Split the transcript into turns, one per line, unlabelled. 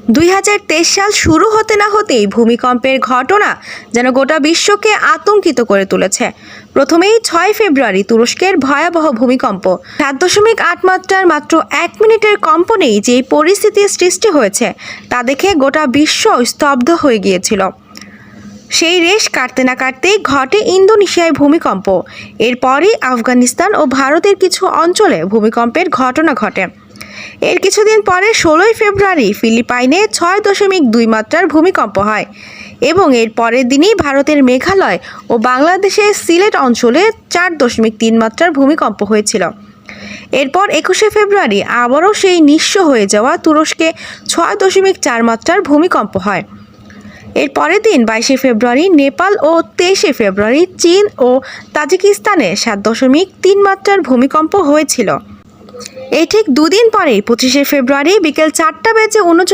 2023 সাল শুরু হতে না হতেই ভূমিকম্পের ঘটনা যেন গোটা বিশ্বকে আতঙ্কিত করে তুলেছে। প্রথমেই 6 ফেব্রুয়ারি তুরস্কের ভয়াবহ ভূমিকম্প 7.8 মাত্রার মাত্র 1 মিনিটের কম্পনেই যে পরিস্থিতির সৃষ্টি হয়েছে তা দেখে গোটা বিশ্ব স্তব্ধ হয়ে গিয়েছিল। সেই রেশ কাটতে না কাটতেই ঘটে ইন্দোনেশিয়ায় ভূমিকম্প। এরপরই আফগানিস্তান ও ভারতের কিছু অঞ্চলে ভূমিকম্পের ঘটনা ঘটে। এর কিছুদিন পরে 16 ফেব্রুয়ারি ফিলিপাইনে 6.2 মাত্রার ভূমিকম্প হয় এবং এর পরের দিনই ভারতের মেঘালয় ও বাংলাদেশের সিলেট অঞ্চলে 4.3 মাত্রার ভূমিকম্প হয়েছিল। এরপর 21 ফেব্রুয়ারি আবারও সেই নিঃস্ব হয়ে যাওয়া তুরস্কে 6.4 মাত্রার ভূমিকম্প হয়। এর পরের দিন 22 ফেব্রুয়ারি নেপাল ও 23 ফেব্রুয়ারি চীন ও তাজিকিস্তানে 7.3 মাত্রার ভূমিকম্প হয়েছিল। এই ঠিক দুদিন পরেই 25 ফেব্রুয়ারি বিকেল 4:39